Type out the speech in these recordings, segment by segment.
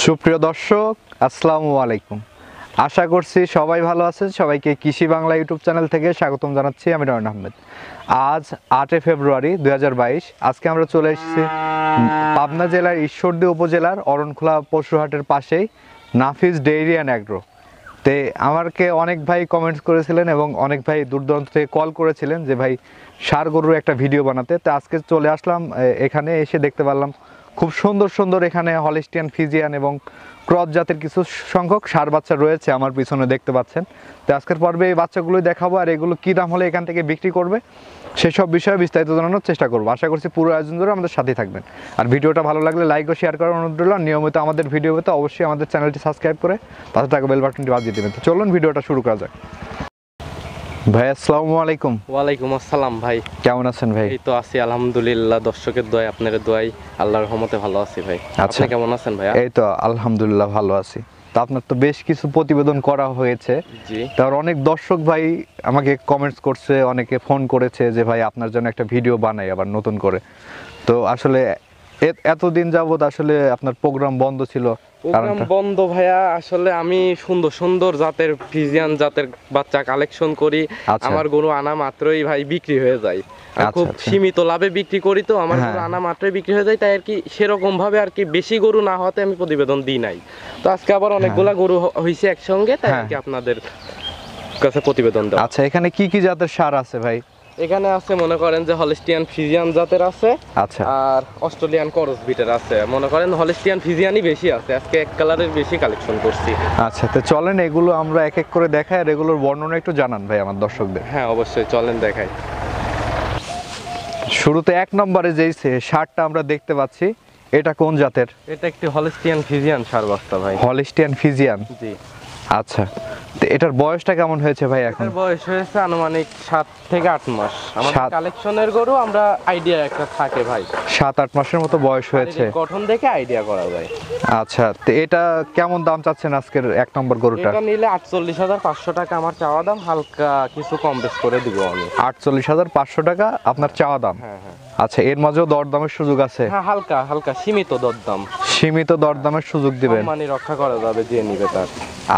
সুপ্রিয় দর্শক আসসালামু আলাইকুম। আশা করছি সবাই ভালো আছেন। সবাইকে কৃষি বাংলা ইউটিউব চ্যানেল থেকে স্বাগতম জানাচ্ছি। আমি নয়ন আহমেদ। আজ 8 ফেব্রুয়ারি 2022। আজকে আমরা চলে এসেছি পাবনা জেলার ঈশ্বরদী উপজেলার অরণখোলা পশুহাটের পাশেই নাফিস ডেইরি অ্যান্ড অ্যাগ্রো। তে আমাকে অনেক ভাই কমেন্টস করেছিলেন এবং অনেক ভাই দূর দূরান্ত থেকে কল করেছিলেন যে ভাই ষাঁড় গরুর একটা ভিডিও বানাতে। তো আজকে চলে আসলাম, এখানে এসে দেখতে পারলাম খুব সুন্দর সুন্দর এখানে হলিস্টিয়ান, ফ্রিজিয়ান এবং ক্রস জাতের কিছু সংখ্যক ষাঁড় বাচ্চা রয়েছে আমার পিছনে দেখতে পাচ্ছেন। তো আজকের পর্বে এই বাচ্চাগুলোই দেখাবো আর এগুলো কী দাম হলে এখান থেকে বিক্রি করবে সেসব বিষয়ে বিস্তারিত জানানোর চেষ্টা করবো। আশা করছি পুরো আয়োজন ধরে আমাদের সাথেই থাকবেন। আর ভিডিওটা ভালো লাগলে লাইক ও শেয়ার করার অনুরোধ রইল। নিয়মিত আমাদের ভিডিও পেতে অবশ্যই আমাদের চ্যানেলটি সাবস্ক্রাইব করে পাশে থাকা বেল বাটনটি বাজিয়ে দেবেন। তো চলুন ভিডিওটা শুরু করা যাক। ভাই আসসালামু আলাইকুম। ওয়ালাইকুম আসসালাম ভাই, কেমন আছেন ভাই? এই তো আছি আলহামদুলিল্লাহ, দর্শকের দোয়ায় আপনার দোয়ায় আল্লাহর রহমতে ভালো আছি ভাই। আপনি কেমন আছেন ভাই? এই তো আলহামদুলিল্লাহ ভালো আছি। তো আপনার তো বেশ কিছু প্রতিবেদন করা হয়েছে, তার অনেক দর্শক ভাই আমাকে কমেন্টস করছে, অনেকে ফোন করেছে যে ভাই আপনার জন্য একটা ভিডিও বানাই আবার নতুন করে। তো আসলে এতদিন যাবত আসলে আপনার প্রোগ্রাম বন্ধ ছিল। প্রোগ্রাম বন্ধ ভাইয়া, আসলে আমি সুন্দর সুন্দর জাতের ফ্রিজিয়ান জাতের বাচ্চা কালেকশন করি। আমার গরু আনা মাত্রই ভাই বিক্রি হয়ে যায়, খুব সীমিত লাভে বিক্রি করি। তো আমার গরু আনা মাত্রই বিক্রি হয়ে যায়, তাই আর কি সেরকম ভাবে আর কি বেশি গরু না হতে আমি প্রতিবেদন দিই নাই। তো আজকে আবার অনেকগুলা গরু হইছে একসঙ্গে, তাই আর কি আপনাদের কাছে প্রতিবেদন দেব। আচ্ছা, এখানে কি কি জাতের ষাঁড় আছে ভাই? এখানে আছে মনে করেন যে হলিস্টিয়ান ফ্রিজিয়ান জাতের আছে, আচ্ছা, আর অস্ট্রেলিয়ান ক্রস বিটের আছে। মনে করেন হলিস্টিয়ান ফ্রিজিয়ানই বেশি আছে, আজকে এক কালারের বেশি কালেকশন করছি। আচ্ছা, তো চলেন এগুলো আমরা এক এক করে দেখাই আর এগুলোর বর্ণনা একটু জানান ভাই আমার দর্শকদের। হ্যাঁ অবশ্যই, চলেন দেখাই। শুরুতে এক নম্বরে যেই ষাঁড়টা আমরা দেখতে পাচ্ছি, এটা কোন জাতের? এটা একটি হলিস্টিয়ান ফ্রিজিয়ান ষাঁড় বাচ্চা ভাই। হলিস্টিয়ান ফ্রিজিয়ান, জি। আচ্ছা, তো এটার বয়সটা কেমন হয়েছে ভাই? এখন বয়স হয়েছে আনুমানিক 7 থেকে 8 মাস। আমাদের কালেকশনের গরু আমরা আইডিয়া একটা থাকে ভাই, 7-8 মাসের মতো বয়স হয়েছে, গঠন দেখে আইডিয়া করা যায়। আচ্ছা, তো এটা কেমন দাম চাচ্ছেন আজকের এক নম্বর গরুটা? এটা নিলে 48,500 টাকা আমার চাওয়া দাম, হালকা কিছু কম বেশ করে দিব আমি। 48,500 টাকা আপনার চাওয়া দাম? হ্যাঁ হ্যাঁ। আচ্ছা, এর মাঝেও দরদামের সুযোগ আছে? হ্যাঁ, হালকা হালকা সীমিত দরদাম। সীমিত দরদামের সুযোগ দিবেন, মানে রক্ষা করা যাবে যে নিবে তার।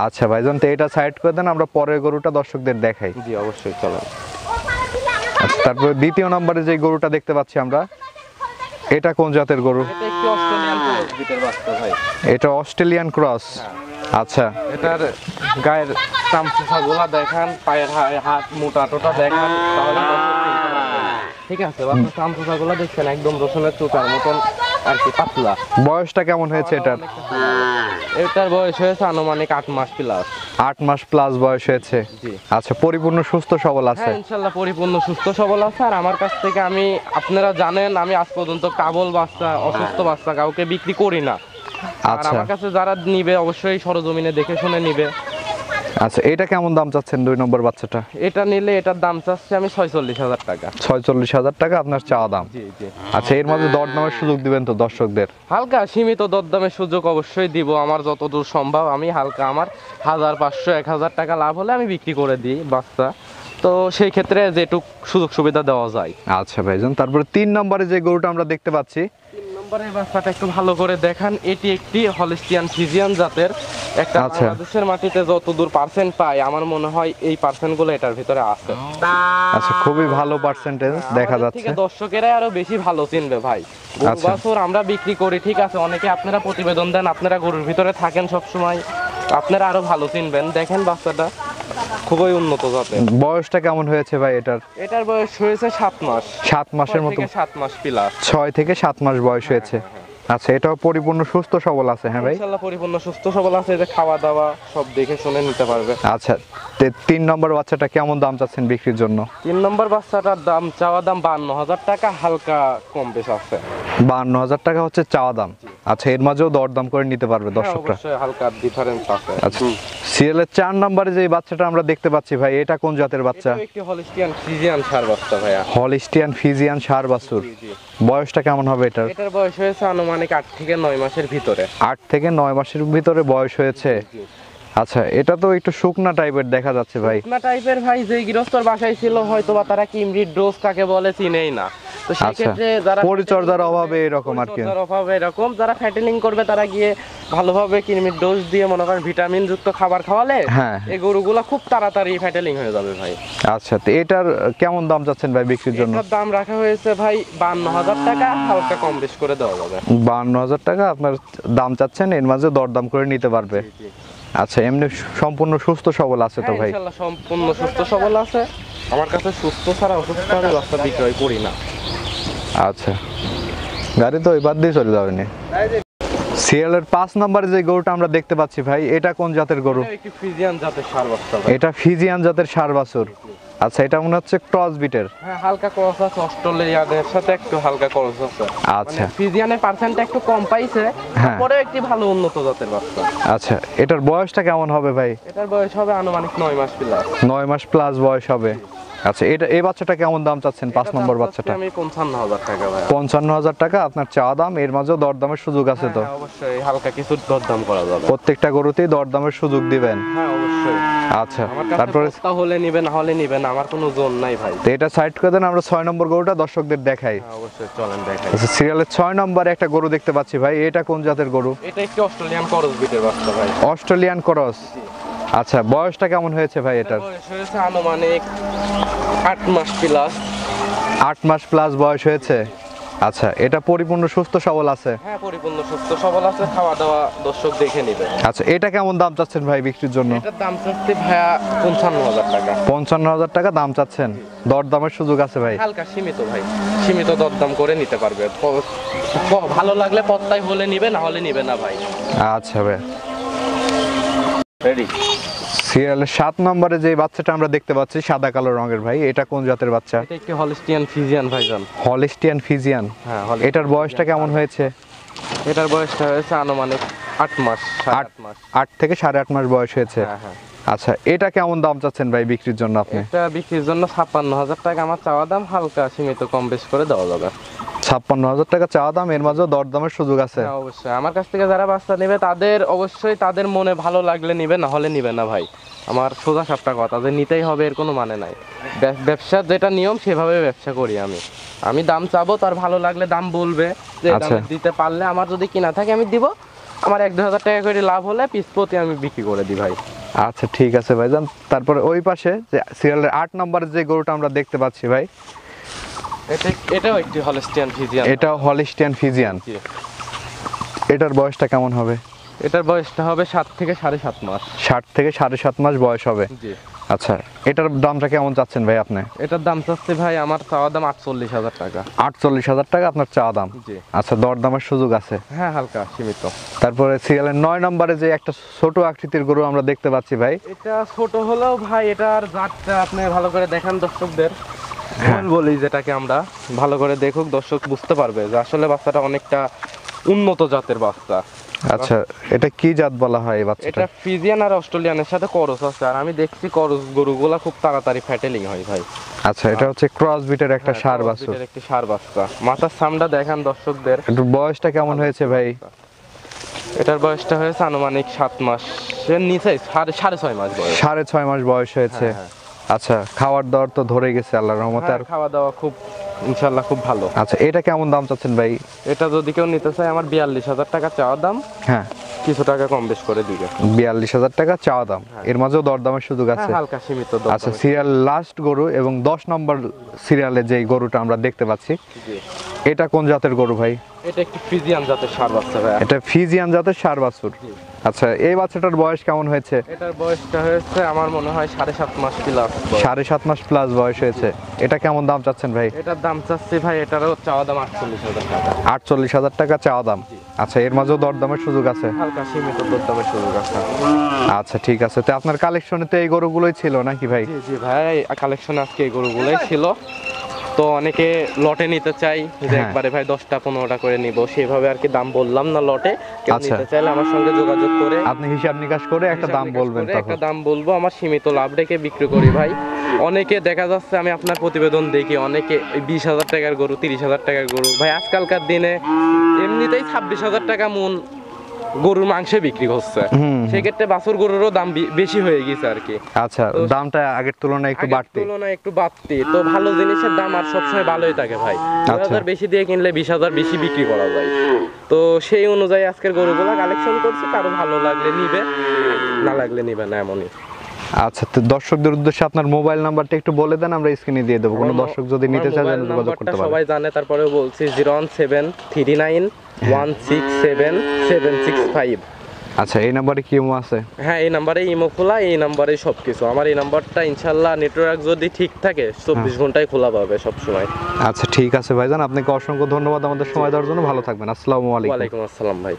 আচ্ছা ভাইজান, তো এটা সাইড করে দেন, আমরা পরের গরুটা দর্শকদের দেখাই। জি অবশ্যই, চলেন। আচ্ছা, তারপরে দ্বিতীয় নম্বরে যে গরুটা দেখতে পাচ্ছি আমরা, এটা কোন জাতের গরু? এটা একটি অস্ট্রেলিয়ান ক্রস বিটের বাচ্চা ভাই। এটা অস্ট্রেলিয়ান ক্রস, আচ্ছা। এটার গায়ের চামচুসাগুলা দেখান, পায়ের হাত মোটা টোটা দেখান, তাহলে ঠিক আছে। বাচ্চা চামচুসাগুলা দেখছেন একদম রসুনের চোটার মতন আর কি পাতলা। বয়সটা কেমন হয়েছে এটার? এটার বয়স হয়েছে আনুমানিক 8 মাস প্লাস। 8 মাস প্লাস বয়স হয়েছে, আচ্ছা। পরিপূর্ণ সুস্থ সবল আছে? ইনশাআল্লাহ পরিপূর্ণ সুস্থ সবল আছে। আর আমার কাছ থেকে আমি, আপনারা জানেন, আমি আজ পর্যন্ত কাবল বাচ্চা, অসুস্থ বাচ্চা কাউকে বিক্রি করি না। আর আমার কাছে যারা নিবে অবশ্যই সরজমিনে দেখে শুনে নিবে। আচ্ছা, এটা কেমন দাম চাচ্ছেন 2 নম্বর বাচ্চাটা? এটা নিলে এটার দাম চাচ্ছি আমি 46,000 টাকা। 46,000 টাকা আপনার চাওয়া দাম? জি জি। আচ্ছা, এর মধ্যে দরদামের সুযোগ দিবেন তো দর্শকদের? হালকা সীমিত দরদামের সুযোগ অবশ্যই দিব, আমার যতদূর সম্ভব। আমি হালকা, আমার 1,500-1,000 টাকা লাভ হলে আমি বিক্রি করে দিই বাচ্চা, তো সেই ক্ষেত্রে যেটুক সুযোগ সুবিধা দেওয়া যায়। আচ্ছা ভাইজান, তারপরে 3 নম্বরে যে গরুটা আমরা দেখতে পাচ্ছি, 3 নম্বরের বাচ্চাটা একটু ভালো করে দেখান। এটি একটি হলিস্টিয়ান ফ্রিজিয়ান জাতের একটা। বাংলাদেশের মাটিতে যতদূর পার্সেন্ট পায় আমার মনে হয় এই পার্সেন্টগুলো এটার ভিতরে আছে। আচ্ছা, খুবই ভালো পার্সেন্টেজ দেখা যাচ্ছে। দর্শকেরাই আরো বেশি ভালো চিনবে ভাই। গরু বাছুর আমরা বিক্রি করি, ঠিক আছে, অনেকে আপনারা প্রতিবেদন দেন, আপনারা গরুর ভিতরে থাকেন সব সময়, আপনারা আরো ভালো চিনবেন। দেখেন বাচ্চাটা খুবই উন্নত জাতের। বয়সটা কেমন হয়েছে ভাই এটার? এটার বয়স হয়েছে 7 মাস। 7 মাসের মতো? 7 মাস প্লাস, 6 থেকে 7 মাস বয়স হয়েছে। আচ্ছা, এটাও পরিপূর্ণ সুস্থ সবল আছে? হ্যাঁ ভাই, ইনশাআল্লাহ পরিপূর্ণ সুস্থ সবল আছে। এটা খাওয়া দাওয়া সব দেখে শুনে নিতে পারবে। আচ্ছা, 3 নম্বর বাচ্চাটা কেমন দাম চাচ্ছেন বিক্রির জন্য? 3 নম্বর বাচ্চাটার দাম চাওয়া দাম 52,000 টাকা, হালকা কম বেশ আছে। 52,000 টাকা হচ্ছে চাওয়া দাম। আচ্ছা, এর মাঝেও দরদাম করে নিতে পারবে দর্শকরা? অবশ্যই হালকা ডিফারেন্স আছে। আচ্ছা, সিরিয়ালের 4 নম্বরে যে বাচ্চাটা আমরা দেখতে পাচ্ছি ভাই, এটা কোন জাতের বাচ্চা? এটা একটি হলিস্টিয়ান ফ্রিজিয়ান ষাঁড় বাচ্চা ভাইয়া। হলিস্টিয়ান ফ্রিজিয়ান ষাঁড় বাছুর, বয়সটা কেমন হবে এটার? এটার বয়স হয়েছে আনুমানিক 8 থেকে 9 মাসের ভিতরে। 8 থেকে 9 মাসের ভিতরে বয়স হয়েছে। আচ্ছা, এটা তো একটু শুকনা টাইপের দেখা যাচ্ছে ভাই। শুকনা টাইপের ভাই, যে গৃহস্থর বাসায় ছিল হয়তো বা তারা কিমরিড ডোজ কাকে বলে চিনেই না। তো সেই ক্ষেত্রে যারা পরিচর্যার অভাবে এরকম আর কি, পরিচর্যার অভাবে এরকম, যারা ফ্যাটেনিং করবে তারা গিয়ে ভালোভাবে কৃমির ডোজ দিয়ে মনে করেন ভিটামিন যুক্ত খাবার খাওয়ালে হ্যাঁ এই গরুগুলা খুব তাড়াতাড়ি ফ্যাটেলিং হয়ে যাবে ভাই। আচ্ছা, তো এটার কেমন দাম চাচ্ছেন ভাই বিক্রির জন্য? এটার দাম রাখা হয়েছে ভাই 52,000 টাকা, হালকা কম বেশ করে দেওয়া যাবে। 52,000 টাকা আপনার দাম চাচ্ছেন, এর মাঝে দরদাম করে নিতে পারবে। আচ্ছা, এমনি সম্পূর্ণ সুস্থ সবল আছে তো ভাই? ইনশাআল্লাহ সম্পূর্ণ সুস্থ সবল আছে। আমার কাছে সুস্থ ছাড়া অসুস্থ আমি বাচ্চা বিক্রয় করি না। আচ্ছা, গাড়ি তো ওই বাদ দিয়ে চলে যাবে না। সিরিয়ালের 5 নম্বরে যে গরুটা আমরা দেখতে পাচ্ছি ভাই, এটা কোন জাতের গরু? এটা একটি ফ্রিজিয়ান জাতের ষাঁড় বাচ্চা। এটা ফ্রিজিয়ান জাতের ষাঁড় বাছুর। আচ্ছা, এটা মনে হচ্ছে ক্রস বিটের। হ্যাঁ, হালকা ক্রস আছে, অস্ট্রেলিয়ানের সাথে একটু হালকা ক্রস আছে। আচ্ছা, ফ্রিজিয়ানের পার্সেন্টটা একটু কম পাইছে, তারপরে একটি ভালো উন্নত জাতের বাচ্চা। আচ্ছা, এটার বয়সটা কেমন হবে ভাই? এটার বয়স হবে আনুমানিক 9 মাস প্লাস। 9 মাস প্লাস বয়স হবে। আচ্ছা, এই বাচ্চাটা কেমন দাম চাচ্ছেন? 5 নম্বর বাচ্চাটা আমি 55,000 টাকা ভাই। 55,000 টাকা আপনার চা দাম, এর মাঝেও দরদামের সুযোগ আছে তো? হ্যাঁ, অবশ্যই হালকা কিছু দরদাম করা যাবে। প্রত্যেকটা গরুতেই দরদামের সুযোগ দিবেন? হ্যাঁ, অবশ্যই। আচ্ছা, তারপরে হলে নিবেন, না হলে নিবেন, আমার কোনো জোন নাই ভাই। তো এটা সাইড করে দেন, আমরা 6 নম্বর গরুটা দর্শকদের দেখাই। হ্যাঁ, অবশ্যই, চলেন দেখাই। আচ্ছা, সিরিয়ালের 6 নম্বরে একটা গরু দেখতে পাচ্ছি ভাই, এটা কোন জাতের গরু? এটা একটি অস্ট্রেলিয়ান ক্রস বিটের বাচ্চা ভাই। Australian cross. আচ্ছা, বয়সটা কেমন হয়েছে ভাই এটার? বয়স হয়েছে আনুমানিক 8 মাস প্লাস। 8 মাস প্লাস বয়স হয়েছে। আচ্ছা, এটা পরিপূর্ণ সুস্থ সবল আছে? হ্যাঁ, পরিপূর্ণ সুস্থ সবল আছে, খাওয়া দাওয়া দর্শক দেখে নেবে। আচ্ছা, এটা কেমন দাম চাচ্ছেন ভাই বিক্রির জন্য? এটার দাম চাচ্ছে ভাইয়া 55,000 টাকা। 55,000 টাকা দাম চাচ্ছেন, দরদামের সুযোগ আছে ভাই? হালকা সীমিত ভাই, সীমিত দরদাম করে নিতে পারবে। ভালো লাগলে পত্তায় হলে নিবে, না হলে নিবে না ভাই। আচ্ছা ভাই, রেডি। সিরিয়ালের 7 নম্বরে যে বাচ্চাটা আমরা দেখতে পাচ্ছি সাদা কালো রঙের ভাই, এটা কোন জাতের বাচ্চা? এটা একটি হলিস্টিয়ান ফ্রিজিয়ান ভাইজান। Holstein Friesian. হ্যাঁ, এটার বয়সটা কেমন হয়েছে? এটার বয়সটা হয়েছে আনুমানিক 8 মাস, 8 মাস। 8 থেকে 8.5 মাস বয়স হয়েছে। হ্যাঁ, হ্যাঁ। আচ্ছা, এটা কেমন দাম চাচ্ছেন ভাই বিক্রির জন্য আপনি? এটা বিক্রির জন্য 56,000 টাকা আমার চাওয়া দাম, হালকা সীমিত কম বেশ করে দেওয়া যাবে। 56,000 টাকা চাওয়া দাম, এর মাঝেও দরদামের সুযোগ আছে? হ্যাঁ, অবশ্যই। আমার কাছ থেকে যারা বাচ্চা নেবে তাদের অবশ্যই তাদের মনে ভালো লাগলে নিবে, না হলে নিবে না ভাই। আমার সোজা সাপটা কথা যে নিতেই হবে এর কোনো মানে নাই। ব্যবসার যেটা নিয়ম সেভাবে ব্যবসা করি আমি দাম চাবো, তার ভালো লাগলে দাম বলবে, যে দামে দিতে পারলে আমার যদি কিনা থাকে আমি দিব, আমার 1-2 হাজার টাকা করে লাভ হলে পিস প্রতি আমি বিক্রি করে দিই ভাই। আচ্ছা, ঠিক আছে ভাইজান। তারপরে ওই পাশে যে সিরিয়ালের 8 নম্বরে যে গরুটা আমরা দেখতে পাচ্ছি ভাই, এটাও একটি হলিস্টিয়ান ফ্রিজিয়ান। এটাও হলিস্টিয়ান ফ্রিজিয়ান। এটার বয়সটা কেমন হবে? এটার বয়সটা হবে 7 থেকে 7.5 মাস। 7 থেকে 7.5 মাস বয়স হবে। জি। আচ্ছা, এটার দামটা কেমন চাচ্ছেন ভাই আপনি? এটার দাম চাচ্ছে ভাই আমার চাওয়া দাম 48,000 টাকা। 48,000 টাকা আপনার চাওয়া দাম? জি। আচ্ছা, দরদামের সুযোগ আছে? হ্যাঁ, হালকা সীমিত। তারপরে সিরিয়ালের 9 নম্বরে যে একটা ছোট আকৃতির গরু আমরা দেখতে পাচ্ছি ভাই, এটা ছোট হলেও ভাই এটার জাতটা আপনি ভালো করে দেখান দর্শকদের। বলি যেটাকে আমরা ভালো করে দেখুক, দর্শক বুঝতে পারবে যে আসলে বাচ্চাটা অনেকটা উন্নত জাতের বাচ্চা। আচ্ছা, এটা কি জাত বলা হয় এই বাচ্চাটা? এটা ফ্রিজিয়ান আর অস্ট্রেলিয়ানের সাথে করস আছে, আর আমি দেখছি করস গরুগুলা খুব তাড়াতাড়ি ফ্যাটেলিং হয় ভাই। আচ্ছা, এটা হচ্ছে ক্রস বিটের একটা ষাঁড় বাছুর। একটি ষাঁড় বাচ্চা। মাথার সামটা দেখান দর্শকদের। একটু বয়সটা কেমন হয়েছে ভাই? এটার বয়সটা হয়েছে আনুমানিক 7 মাস, এর নিচে 6.5 মাস বয়স। 6.5 মাস বয়স হয়েছে। আচ্ছা, খাবার দাবার তো ধরে গেছে আল্লাহর রহমতে? আর খাওয়া দাওয়া খুব ইনশাআল্লাহ খুব ভালো। আচ্ছা, এটা কেমন দাম চাচ্ছেন ভাই? এটা যদি কেউ নিতে চায় আমার 42,000 টাকা চাওয়া দাম। হ্যাঁ, কিছু টাকা কম বেশ করে দিবে। 42,000 টাকা চাওয়া দাম, এর মাঝেও দরদামের সুযোগ আছে? হালকা সীমিত। আচ্ছা, সিরিয়াল লাস্ট গরু এবং 10 নম্বর সিরিয়ালে যে গরুটা আমরা দেখতে পাচ্ছি, এটা কোন জাতের গরু ভাই? এটা একটি ফ্রিজিয়ান জাতের ষাঁড় বাচ্চা ভাই। এটা ফ্রিজিয়ান জাতের ষাঁড় বাছুর। আচ্ছা, এই বাচ্চাটার বয়স কেমন হয়েছে? এটার বয়সটা হয়েছে আমার মনে হয় 7.5 মাস প্লাস। 7.5 মাস প্লাস বয়স হয়েছে। এটা কেমন দাম চাচ্ছেন ভাই? এটার দাম চাচ্ছি ভাই, এটারও চাওয়া দাম 48,000 টাকা। 48,000 টাকা চাওয়া দাম। আচ্ছা, এর মাঝেও দরদামের সুযোগ আছে? হালকা সীমিত দরদামের সুযোগ আছে। আচ্ছা, ঠিক আছে। তো আপনার কালেকশনে তো এই গরুগুলোই ছিল নাকি ভাই? জি জি ভাই, কালেকশনে আজকে এই গরুগুলোই ছিল। তো অনেকে লটে নিতে চাই যে একবারে ভাই 10টা 15টা করে নিব, সেভাবে আর কি দাম বললাম না লটে। কেউ নিতে চাইলে আমার সঙ্গে যোগাযোগ করে আপনি হিসাব নিকাশ করে একটা দাম বলবেন, একটা দাম বলবো, আমার সীমিত লাভ রেখে বিক্রি করি ভাই। অনেকে দেখা যাচ্ছে আমি আপনার প্রতিবেদন দেখি অনেকে 20,000 টাকার গরু, 30,000 টাকার গরু ভাই আজকালকার দিনে এমনিতেই 26,000 টাকা মন গরুর মাংসে বিক্রি হচ্ছে, সেক্ষেত্রে বাছুর গরুরও দাম বেশি হয়ে গেছে আর কি। আচ্ছা, দামটা আগের তুলনায় একটু বাড়তি। তো ভালো জিনিসের দাম আর সবসময় ভালোই থাকে ভাই। 2000 বেশি দিয়ে কিনলে 20,000 বেশি বিক্রি করা যায়। তো সেই অনুযায়ী আজকের গরুগুলো কালেকশন করছি, কারো ভালো লাগলে নিবে, না লাগলে নিবে না, এমনই। আচ্ছা, তো দর্শকদের উদ্দেশ্যে আপনার মোবাইল নাম্বারটা একটু বলে দেন, আমরা স্ক্রিনে দিয়ে দেবো। কোনো দর্শক যদি নিতে চায় যোগাযোগ করতে পারে। সবাই জানে, তারপরেও বলছি 01739167765। আচ্ছা, এই নাম্বারে কি ইমো আছে? হ্যাঁ, এই নাম্বারে ইমো খোলা, এই নাম্বারে সবকিছু। আমার এই নাম্বারটা ইনশাআল্লাহ নেটওয়ার্ক যদি ঠিক থাকে 24 ঘন্টায় খোলা পাবে সব সময়। আচ্ছা, ঠিক আছে ভাইজান, আপনাকে অসংখ্য ধন্যবাদ আমাদের সময় দেওয়ার জন্য। ভালো থাকবেন। আসসালামু আলাইকুম। ওয়ালাইকুম আসসালাম ভাই।